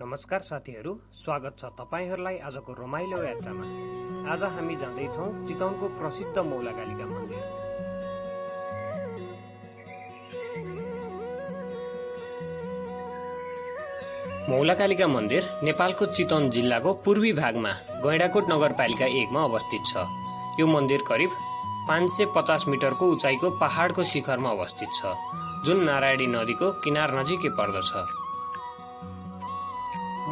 नमस्कार साथीहरू, स्वागत छ तपाईहरुलाई आजको रमाइलो यात्रामा। आज हामी जाँदै छौं चितवनको प्रसिद्ध मौलाकालिका मन्दिर। मौलाकालिका मन्दिर नेपालको चितवन जिल्लाको पूर्वी भागमा गैंडाकोट नगरपालिका 1 मा अवस्थित छ। यो मन्दिर करिब 550 मिटरको उचाइको पहाडको शिखरमा अवस्थित छ, जुन नारायणी नदीको किनार नजिकै पर्दछ।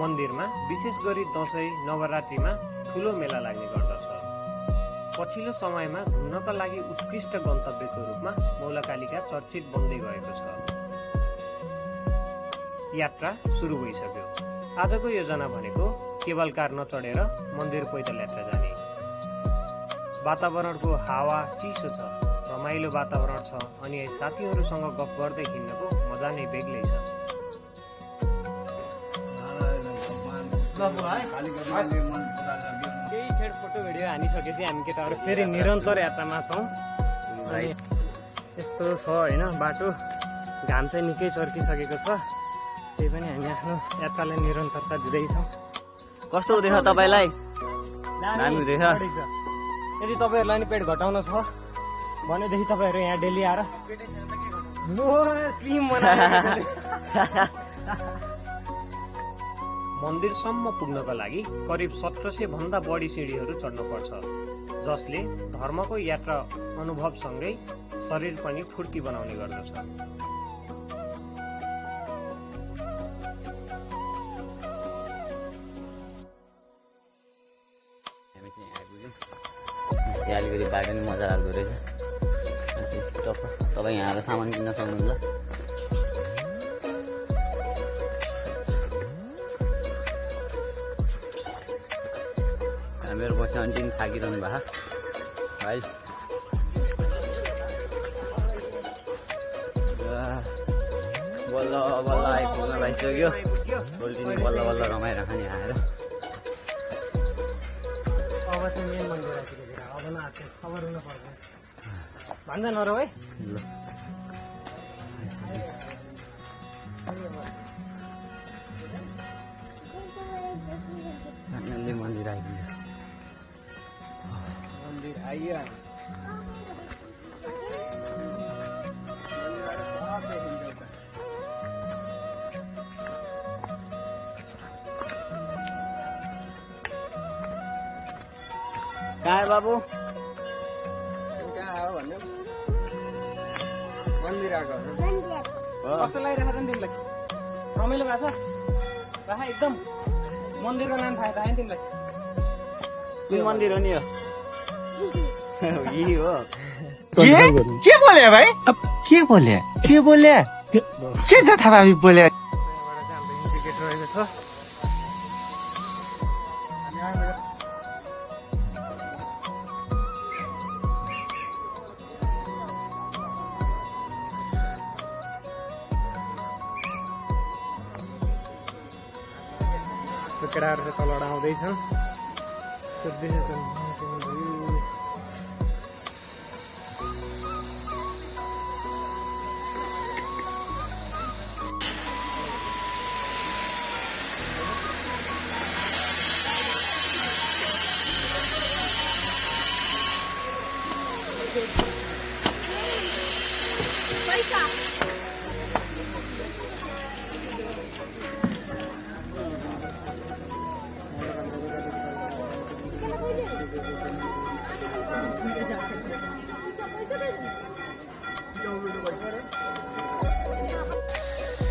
मन्दिरमा विशेष गरी दशैं नवरात्रिमा ठूलो मेला लाग्ने गर्दछ। पछिल्लो समयमा घुम्नका लागि उत्कृष्ट गन्तव्यको रूपमा मौलाकालिका चर्चित बन्दै गएको छ। यात्रा सुरु भइसक्यो। आजको योजना भनेको केबल कार नचढेर मन्दिर पैदल यात्रा जाने। वातावरणको हावा चिसो छ, रमाइलो वातावरण छ अनि साथीहरूसँग गफ गर्दै हिँड्नको मजा नै बेग्लै छ। केही छेड फोटो भिडियो हानिसकेपछि हामी केटाहरू फेरि निरन्तर यात्रामा छौँ। यस्तो छ होइन, बाटो घाम चाहिँ निकै चर्किसकेको छ, त्यही पनि हामी आफ्नो यात्रालाई निरन्तरता दिँदैछौँ। कस्तो हुँदैछ तपाईँलाई? दामी हुँदैछ। यदि तपाईँहरूलाई नि पेट घटाउन छ भनेदेखि तपाईँहरू यहाँ डेली आएर मन्दिरसम्म पुग्नका लागि करिब 1700 भन्दा बढी सिँढीहरू चढ्नु पर्छ, जसले धर्मको यात्रा अनुभवसँगै शरीर पनि फुर्ती बनाउने गर्दछ। अलिकति बाटो नि मजा लाग्दो रहेछ। तपाईँ यहाँ आएर सामान किन्न सक्नुहुन्छ। मेरो बस्ने अन्तिम थाकिरहनु भएको है। बल्ल बल्ल आइपुग्न लागिसक्यो। सोल्टिनी बल्ल बल्ल रमाइरहेको नि आएर। अब चाहिँ मेन मन्दिर आइपुग्यो। अब नआएको खबर हुन पर्छ भन्दा नरौ है। मन्दिर आइपुग्यो। मन्दिर आइयो। कहाँ बाबु? कहाँ आयो भन्नु? मन्दिर आएको कस्तो लागिरहेको छ नि तिमीलाई? रमाइलो भएको छ? एकदम मन्दिरको नाम थाहा थाहा तिमीलाई? कुन मन्दिर हो नि यो? यही हो। के बोले भाइ? के बोले? के बोले? के छ थाहा भाइ बोले? टिकट रहेको छ। केटाहरू चाहिँ तलबाट आउँदैछ।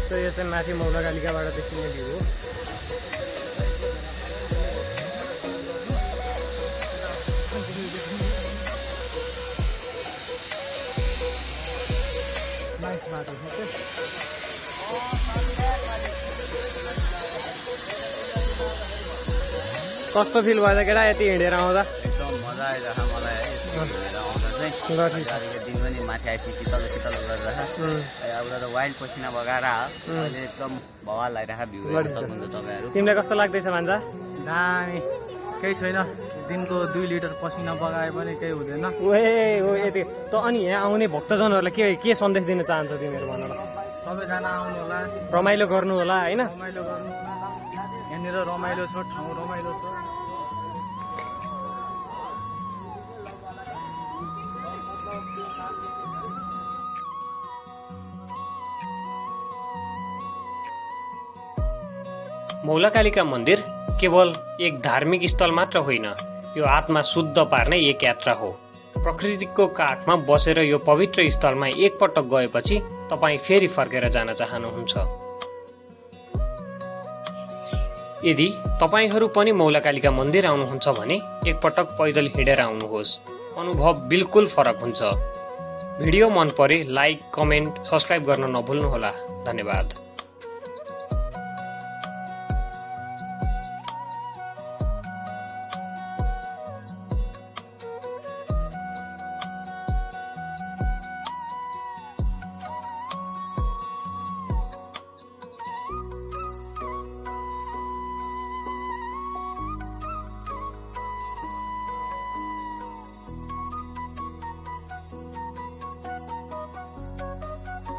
तो यो चाहिँ माथि मौलाकालिकाबाट देखिने भ्यू हो। कस्तो फिल भयो केटा यति हिँडेर आउँदा? एकदम मजा आइरहेको मलाई है। हिँडेर आउँदा चाहिँ दिन पनि माथि आएपछि शीतल शीतल गरिरहेको। अब त वाइल्ड पसिना बगाएर अहिले एकदम भवाल लागिरहेको भ्यू हेर्न सक्नुहुन्छ तपाईँहरू। तिमीलाई कस्तो लाग्दैछ भान्जा? दामी। केही छैन, दिनको 2 लिटर पसिना बगाए पनि केही हुँदैन। ओ यति त। अनि यहाँ आउने भक्तजनहरूलाई के सन्देश दिन चाहन्छौ तिमीहरू भन? सबैजना आउनु होला, रमाइलो गर्नु होला हैन। रमाइलो गर्नु होला। यहाँनिर रमाइलो छ, ठाउँ रमाइलो छ। मौलाकालिका मन्दिर केवल एक धार्मिक स्थल मात्र होइन, यो आत्मा शुद्ध पार्ने एक यात्रा हो। प्रकृतिको काखमा बसेर यो पवित्र स्थलमा एकपटक गएपछि तपाईँ फेरि फर्केर जान चाहनुहुन्छ। यदि तपाईहरू पनि मौलाकालिका मन्दिर आउनुहुन्छ भने एकपटक पैदल हिँडेर आउनुहोस्, अनुभव बिल्कुल फरक हुन्छ। भिडियो मन परे लाइक, कमेन्ट, सब्स्क्राइब गर्न नभुल्नुहोला। धन्यवाद।